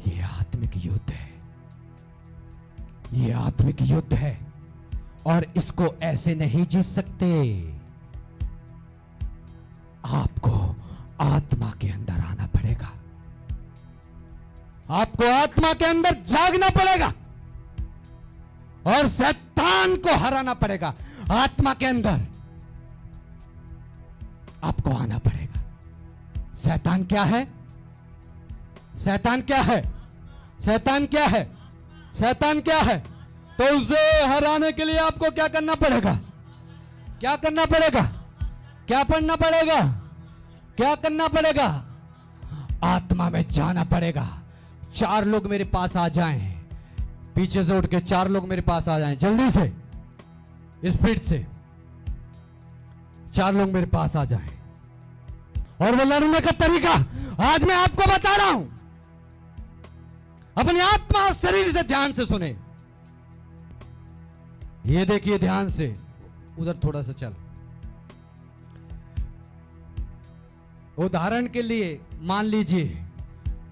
ये आत्मिक युद्ध है, ये आत्मिक युद्ध है और इसको ऐसे नहीं जीत सकते। आपको आत्मा के अंदर आना पड़ेगा, आपको आत्मा के अंदर जागना पड़ेगा और शैतान को हराना पड़ेगा। आत्मा के अंदर आपको आना पड़ेगा। शैतान क्या है? शैतान क्या है? शैतान क्या है? शैतान क्या है? तो उसे हराने के लिए आपको क्या करना पड़ेगा? क्या करना पड़ेगा? क्या पढ़ना पड़ेगा? क्या करना पड़ेगा? आत्मा में जाना पड़ेगा। 4 लोग मेरे पास आ जाएं, पीछे से उठ के 4 लोग मेरे पास आ जाएं, जल्दी से, स्पीड से 4 लोग मेरे पास आ जाएं। और वो लड़ने का तरीका आज मैं आपको बता रहा हूं। अपनी आत्मा और शरीर से ध्यान से सुने। ये देखिए ध्यान से, उधर थोड़ा सा चल। उदाहरण के लिए मान लीजिए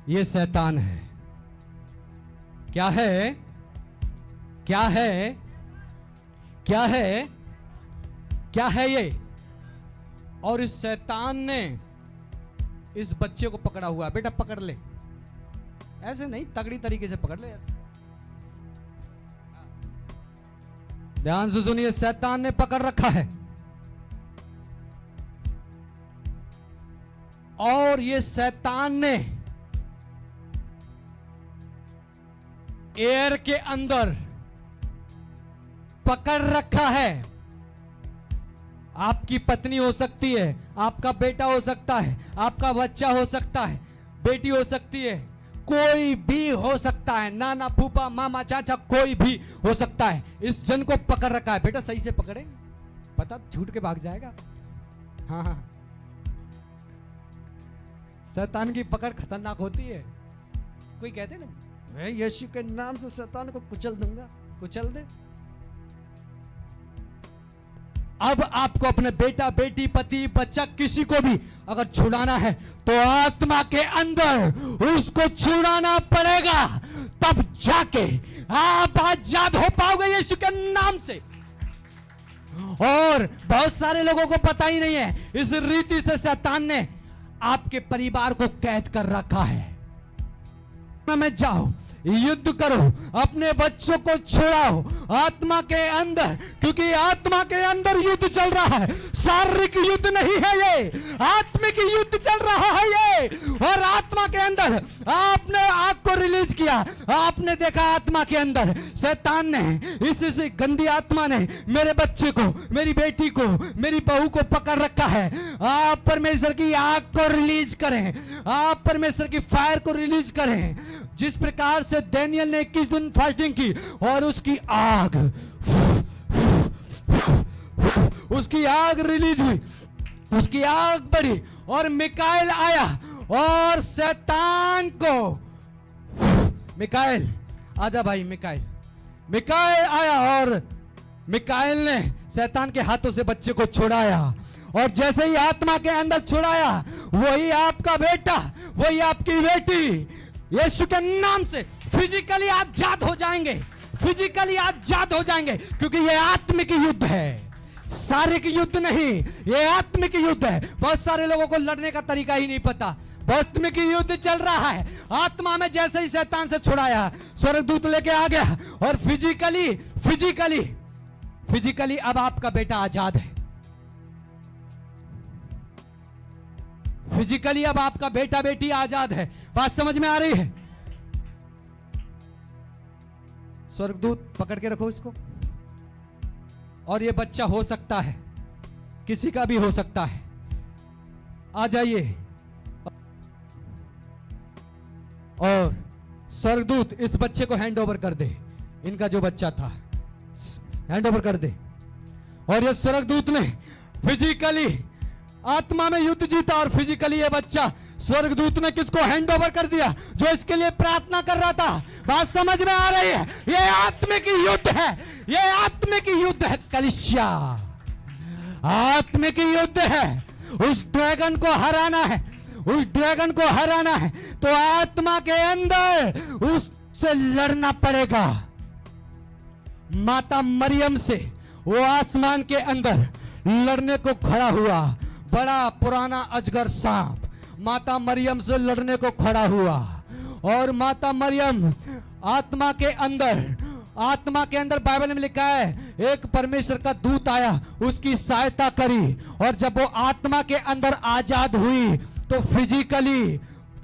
ये शैतान है। क्या है? क्या है? क्या है? क्या है ये? और इस शैतान ने इस बच्चे को पकड़ा हुआ है। बेटा पकड़ ले, ऐसे नहीं, तगड़ी तरीके से पकड़ ले, ऐसे। ध्यान से सुनिए, शैतान ने पकड़ रखा है और ये शैतान ने एयर के अंदर पकड़ रखा है। आपकी पत्नी हो सकती है, आपका बेटा हो सकता है, आपका बच्चा हो सकता है, बेटी हो सकती है, कोई भी हो सकता है, नाना फूफा मामा चाचा कोई भी हो सकता है। इस जन को पकड़ रखा है। बेटा सही से पकड़े, पता छूट के भाग जाएगा। हाँ हाँ, शैतान की पकड़ खतरनाक होती है। कोई कहते ना, मैं यीशु के नाम से शैतान को कुचल दूंगा, कुचल दे। अब आपको अपने बेटा बेटी पति बच्चा किसी को भी अगर छुड़ाना है तो आत्मा के अंदर उसको छुड़ाना पड़ेगा, तब जाके आप आजाद हो पाओगे यीशु के नाम से। और बहुत सारे लोगों को पता ही नहीं है, इस रीति से शैतान ने आपके परिवार को कैद कर रखा है। में जाओ, युद्ध करो, अपने बच्चों को छुड़ाओ आत्मा के अंदर, क्योंकि आत्मा के अंदर युद्ध चल रहा है। शारीरिक युद्ध नहीं है ये, आत्मिक युद्ध चल रहा है ये। और आत्मा के अंदर आपने आग को रिलीज किया, आपने देखा आत्मा के अंदर शैतान ने, इस गंदी आत्मा ने मेरे बच्चे को, मेरी बेटी को, मेरी बहू को पकड़ रखा है। आप परमेश्वर की आग को रिलीज करें, आप परमेश्वर की फायर को रिलीज करें। जिस प्रकार से दानियेल ने 21 दिन फास्टिंग की और उसकी आग रिलीज हुई, उसकी आग बढ़ी और मिकाएल आया और शैतान को, मिकाएल आजा भाई, मिकाएल आया और मिकाएल ने शैतान के हाथों से बच्चे को छुड़ाया। और जैसे ही आत्मा के अंदर छुड़ाया, वही आपका बेटा, वही आपकी बेटी यीशु के नाम से फिजिकली आजाद हो जाएंगे, फिजिकली आजाद हो जाएंगे। क्योंकि यह आत्मिक युद्ध है, शारीरिक युद्ध नहीं, यह आत्मिक युद्ध है। बहुत सारे लोगों को लड़ने का तरीका ही नहीं पता। आत्मिक युद्ध चल रहा है। आत्मा में जैसे ही शैतान से छुड़ाया, स्वर्गदूत लेके आ गया और फिजिकली अब आपका बेटा आजाद है। फिजिकली अब आपका बेटा बेटी आजाद है। बात समझ में आ रही है? स्वर्गदूत पकड़ के रखो इसको। और ये बच्चा हो सकता है, किसी का भी हो सकता है। आ जाइए और स्वर्गदूत इस बच्चे को हैंड ओवर कर दे। इनका जो बच्चा था हैंड ओवर कर दे। और ये स्वर्गदूत ने फिजिकली आत्मा में युद्ध जीता और फिजिकली ये बच्चा स्वर्गदूत ने किसको हैंड ओवर कर दिया? जो इसके लिए प्रार्थना कर रहा था। बात समझ में आ रही है? ये आत्मिक युद्ध है, ये आत्मिक युद्ध है कलीसिया, आत्मिक युद्ध है। उस ड्रैगन को हराना है, उस ड्रैगन को हराना है तो आत्मा के अंदर उससे लड़ना पड़ेगा। माता मरियम से वो आसमान के अंदर लड़ने को खड़ा हुआ, बड़ा पुराना अजगर सांप माता मरियम से लड़ने को खड़ा हुआ। और माता मरियम आत्मा के अंदर बाइबल में लिखा है एक परमेश्वर का दूत आया, उसकी सहायता करी, और जब वो आत्मा के अंदर आजाद हुई तो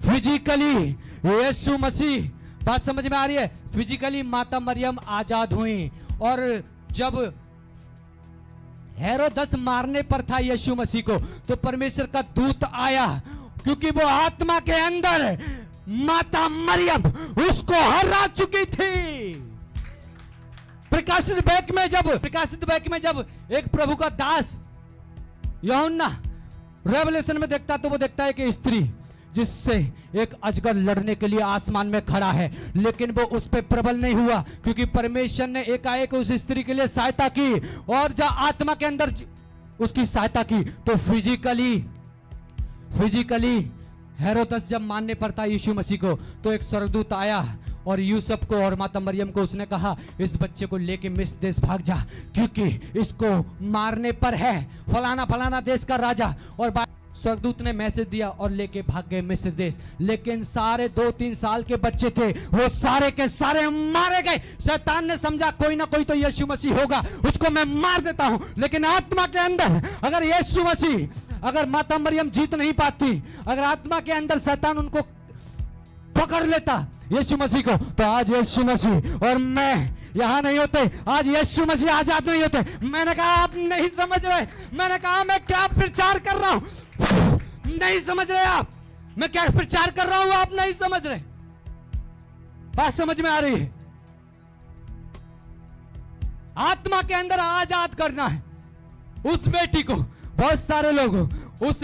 फिजिकली यीशु मसीह, बात समझ में आ रही है, फिजिकली माता मरियम आजाद हुई। और जब हेरोदस मारने पर था यीशु मसीह को, तो परमेश्वर का दूत आया, क्योंकि वो आत्मा के अंदर माता मरियम उसको हरा चुकी थी। प्रकाशित वाक्य में जब एक प्रभु का दास यूहन्ना रेवलेशन में देखता, तो वो देखता है कि स्त्री जिससे एक अजगर लड़ने के लिए आसमान में खड़ा है, लेकिन वो उस पर प्रबल नहीं हुआ, क्योंकि परमेश्वर ने एकाएक उस स्त्री के लिए सहायता की। और जब आत्मा के अंदर उसकी सहायता की तो फिजिकली हेरोदस जब मानने पर था यीशु मसीह को, तो एक स्वर्गदूत आया और यूसुफ को और माता मरियम को उसने कहा इस बच्चे को लेके मिस्र देश भाग जा, क्योंकि इसको मारने पर है फलाना देश का राजा। और स्वर्गदूत ने मैसेज दिया और लेके भाग गए मिस्र देश। लेकिन सारे 2-3 साल के बच्चे थे, वो सारे के सारे मारे गए। शैतान ने समझा कोई ना कोई तो यीशु मसीह होगा, उसको मैं मार देता हूं। लेकिन आत्मा के अंदर अगर यीशु मसीह, अगर माता मरियम जीत नहीं पाती, अगर आत्मा के अंदर शैतान उनको पकड़ लेता यीशु मसीह को, तो आज यीशु मसीह और मैं यहां नहीं होते, आज यीशु मसीह आजाद नहीं होते। मैंने कहा आप नहीं समझ रहे, मैंने कहा मैं क्या प्रचार कर रहा हूं, नहीं समझ रहे आप, मैं क्या प्रचार कर रहा हूं, आप नहीं समझ रहे। बात समझ में आ रही है? आत्मा के अंदर आजाद करना है उस बेटी को। बहुत सारे लोग उस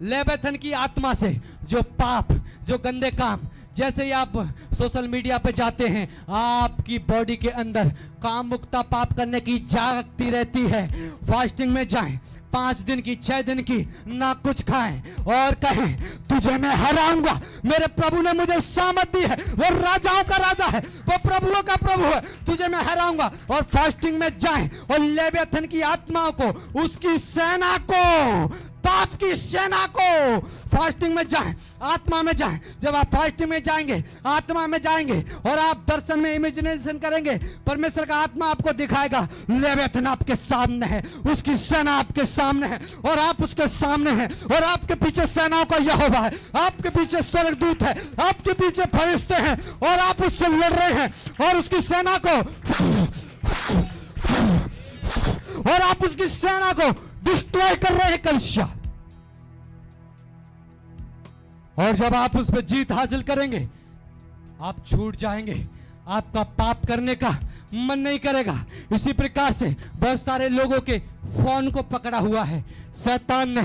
लेविथन की आत्मा से, जो पाप, जो गंदे काम, जैसे ही आप सोशल मीडिया पे जाते हैं, आपकी बॉडी के अंदर काम मुक्ता पाप करने की जागती रहती है। फास्टिंग में जाएं, 5 दिन की 6 दिन की, ना कुछ खाएं और कहें तुझे मैं हराऊंगा। मेरे प्रभु ने मुझे सामर्थ दी है, वो राजाओं का राजा है, वो प्रभुओं का प्रभु है, तुझे मैं हराऊंगा। और फास्टिंग में जाएं और लेविथन की आत्माओं को, उसकी सेना को, पाप की सेना को फास्टिंग में जाएं, आत्मा में जाएं। जब आप फास्टिंग में जाएंगे, आत्मा में जाएंगे और आप दर्शन में इमेजिनेशन करेंगे, परमेश्वर का आत्मा आपको दिखाएगा लेविथन आपके सामने है, उसकी सेना आपके सामने है और आप उसके सामने हैं, और आपके पीछे सेनाओं का यहोवा है, आपके पीछे स्वर्गदूत है, आपके पीछे फरिश्ते हैं और आप उससे लड़ रहे हैं और उसकी सेना को, और आप उसकी सेना को डिस्ट्रॉय कर रहे हैं कलिसिया। और जब आप उस पर जीत हासिल करेंगे, आप छूट जाएंगे, आपका पाप करने का मन नहीं करेगा। इसी प्रकार से बहुत सारे लोगों के फोन को पकड़ा हुआ है शैतान ने,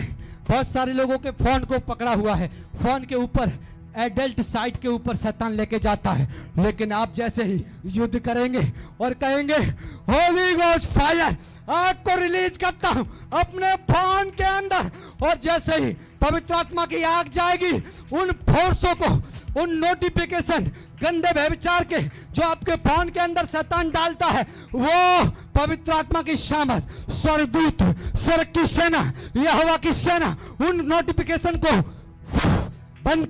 बहुत सारे लोगों के फोन को पकड़ा हुआ है। फोन के ऊपर, एडल्ट साइट के ऊपर शैतान लेके जाता है। लेकिन आप जैसे ही युद्ध करेंगे और कहेंगे होली गोस्ट फायर, आग को रिलीज करता हूं अपने फोन के अंदर, और जैसे ही पवित्र आत्मा की आग जाएगी, उन फोर्सों को, उन नोटिफिकेशन, गंदे व्यभिचार के जो आपके फोन के अंदर शैतान डालता है, वो पवित्र आत्मा की सामर्थ, स्वर्गदूत, स्वर्ग की सेना, यहोवा की सेना उन नोटिफिकेशन को बंद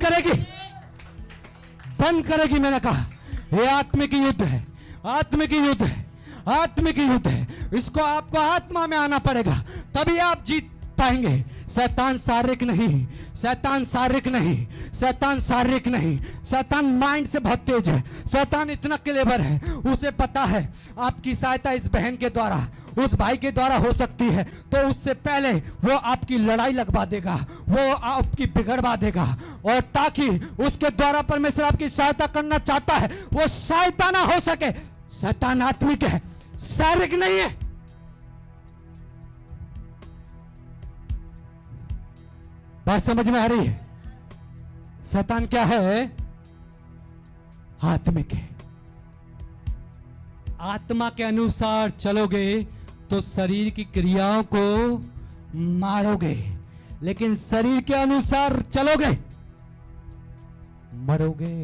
करेगी। मैंने कहा ये आत्मिक युद्ध है, आत्मिक युद्ध है, आत्मिक युद्ध है। इसको आपको आत्मा में आना पड़ेगा, तभी आप जीत पाएंगे। शैतान शारीरिक नहीं, शैतान शारीरिक नहीं, शैतान शारीरिक नहीं, शैतान माइंड से बहुत तेज है। शैतान इतना क्लेवर है, उसे पता है आपकी सहायता इस बहन के द्वारा, उस भाई के द्वारा हो सकती है, तो उससे पहले वो आपकी लड़ाई लगवा देगा, वो आपकी बिगड़वा देगा, और ताकि उसके द्वारा परमेश्वर आपकी सहायता करना चाहता है, वो सहायता ना हो सके। शैतान आत्मिक है, शारीरिक नहीं है। बात समझ में आ रही है? शैतान क्या है? आत्मिक है। आत्मा के अनुसार चलोगे तो शरीर की क्रियाओं को मारोगे, लेकिन शरीर के अनुसार चलोगे मरोगे।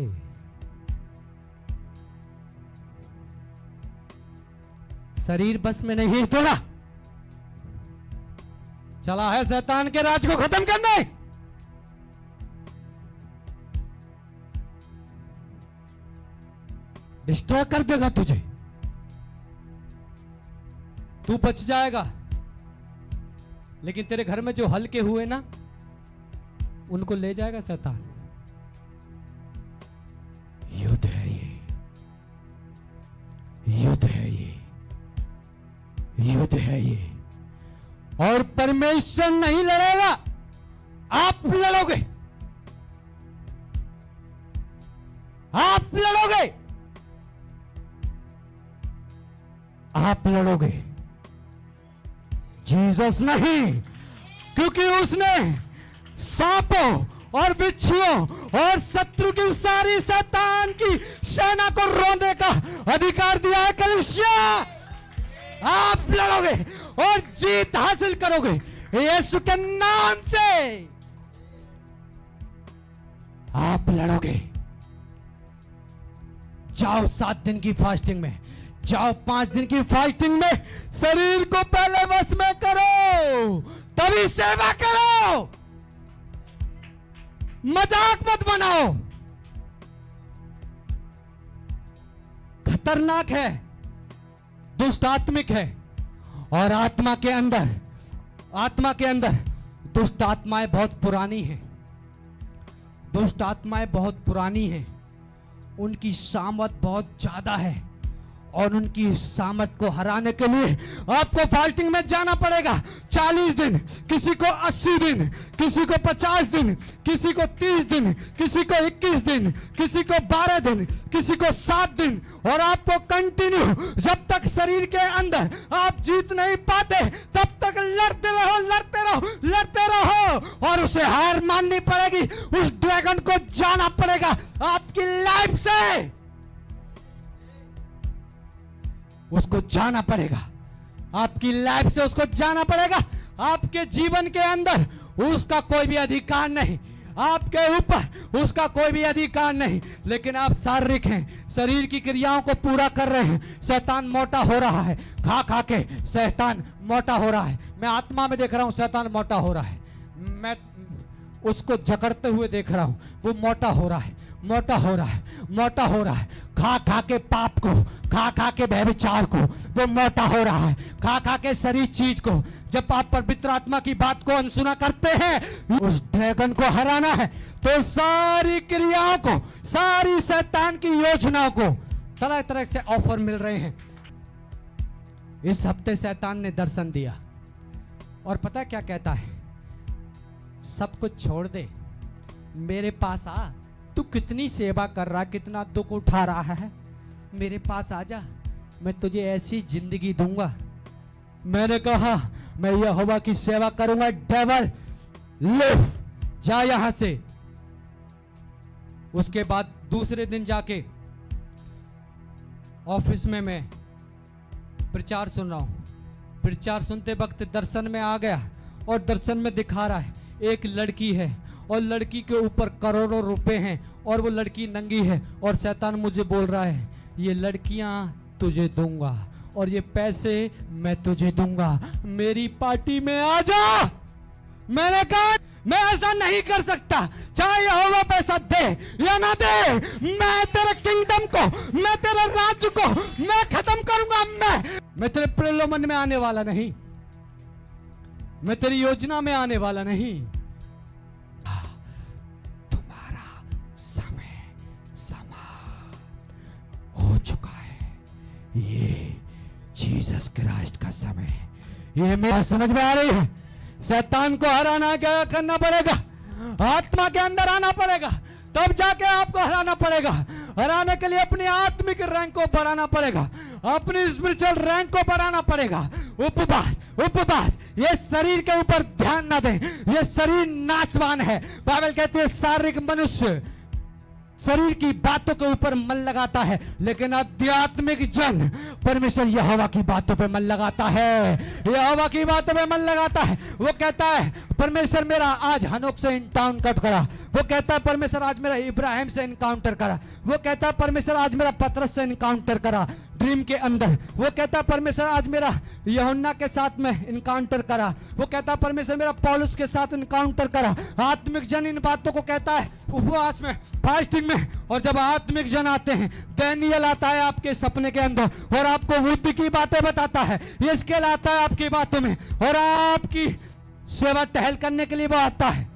शरीर बस में नहीं है तेरा, चला है शैतान के राज को खत्म करने। डिस्ट्रॉय कर देगा तुझे, तू बच जाएगा, लेकिन तेरे घर में जो हल्के हुए ना, उनको ले जाएगा शैतान। युद्ध है ये, युद्ध है ये, युद्ध है ये, और परमेश्वर नहीं लड़ेगा, आप लड़ोगे, आप लड़ोगे, आप लड़ोगे। जीसस नहीं, क्योंकि उसने सांपों और बिच्छुओं और शत्रु की सारी शैतान की सेना को रोने का अधिकार दिया है। कलीसिया, आप लड़ोगे और जीत हासिल करोगे यीशु के नाम से। आप लड़ोगे। जाओ 7 दिन की फास्टिंग में, जाओ 5 दिन की फास्टिंग में, शरीर को पहले वश में करो, तभी सेवा करो। मजाक मत बनाओ, खतरनाक है, दुष्ट आत्मिक है। और आत्मा के अंदर दुष्ट आत्माएं बहुत पुरानी हैं, दुष्ट आत्माएं बहुत पुरानी हैं, उनकी सामर्थ बहुत ज्यादा है, और उनकी सामर्थ को हराने के लिए आपको फास्टिंग में जाना पड़ेगा। 40 दिन, किसी को 80 दिन, किसी को 50 दिन, किसी को 30 दिन, किसी को 21 दिन, किसी को 12 दिन, किसी को 7 दिन, और आपको कंटिन्यू, जब तक शरीर के अंदर आप जीत नहीं पाते तब तक लड़ते रहो, लड़ते रहो, लड़ते रहो, और उसे हार माननी पड़ेगी। उस ड्रैगन को जाना पड़ेगा आपकी लाइफ से, उसको जाना पड़ेगा आपकी लाइफ से, उसको जाना पड़ेगा। आपके जीवन के अंदर उसका कोई भी अधिकार नहीं, आपके ऊपर उसका कोई भी अधिकार नहीं, लेकिन आप शारीरिक हैं, शरीर की क्रियाओं को पूरा कर रहे हैं। शैतान मोटा हो रहा है, खा खा के शैतान मोटा हो रहा है। मैं आत्मा में देख रहा हूं शैतान मोटा हो रहा है, मैं उसको जकड़ते हुए देख रहा हूं, वो मोटा हो रहा है, मोटा हो रहा है, मोटा हो रहा है। खा खा के पाप को, खा खा के व्यभिचार को, वो मोटा हो रहा है, खा खा के सारी चीज को। जब आप पवित्र आत्मा की बात को अनसुना करते हैं, उस ड्रैगन को हराना है, तो सारी क्रियाओं को, सारी शैतान की योजनाओं को, तरह तरह से ऑफर मिल रहे हैं। इस हफ्ते शैतान ने दर्शन दिया, और पता क्या कहता है? सब कुछ छोड़ दे, मेरे पास आ, तू कितनी सेवा कर रहा, कितना दुख उठा रहा है, मेरे पास आ जा, मैं तुझे ऐसी जिंदगी दूंगा। मैंने कहा मैं यहोवा की सेवा करूंगा। डेविल लिव, जा यहां से। उसके बाद दूसरे दिन जाके ऑफिस में मैं प्रचार सुन रहा हूं, प्रचार सुनते वक्त दर्शन में आ गया, और दर्शन में दिखा रहा है एक लड़की है, और लड़की के ऊपर करोड़ों रुपए हैं, और वो लड़की नंगी है, और शैतान मुझे बोल रहा है ये लड़कियां तुझे दूंगा, और ये पैसे मैं तुझे दूंगा, मेरी पार्टी में आ जा। मैंने कहा मैं ऐसा नहीं कर सकता, चाहे यहोवा पैसा दे या ना दे, मैं तेरे किंगडम को, मैं तेरे राज्य को मैं खत्म करूंगा। मैं तेरे प्रलोभन में आने वाला नहीं, मैं तेरी योजना में आने वाला नहीं। हो चुका है, ये जीसस क्राइस्ट का समय है। ये मेरा समझ में आ रही है। शैतान को हराना क्या करना पड़ेगा? आत्मा के अंदर आना पड़ेगा, तब जाके आपको हराना पड़ेगा। हराने के लिए अपनी आत्मिक रैंक को बढ़ाना पड़ेगा, अपनी स्पिरिचुअल रैंक को बढ़ाना पड़ेगा। उपवास, उपवास, ये शरीर के ऊपर ध्यान ना दें, ये शरीर नाशवान है। बाइबल कहती है शारीरिक मनुष्य शरीर की बातों के ऊपर मन लगाता है, लेकिन आध्यात्मिक जन परमेश्वर यहोवा की बातों पे मन लगाता है, यहोवा की बातों पे मन लगाता है। वो कहता है परमेश्वर मेरा आज हनोक से इनकाउंटर करा। वो कहता है परमेश्वर आज मेरा इब्राहिम से इनकाउंटर करा। वो कहता है परमेश्वर आज मेरा पतरस से इनकाउंटर करा ड्रीम के अंदर। वो कहता है परमेश्वर आज मेरा यूहन्ना के साथ में इनकाउंटर करा। वो कहता है परमेश्वर मेरा पौलुस के साथ इनकाउंटर करा। आत्मिक जन इन बातों को कहता है उपवास में, फास्टिंग में। और जब आत्मिक जन आते हैं, दानियल आता है आपके सपने के अंदर और आपको बुद्धि की बातें बताता है। यित्जकेल आता है आपकी बातों में और आपकी सेवा टहल करने के लिए वो आता है।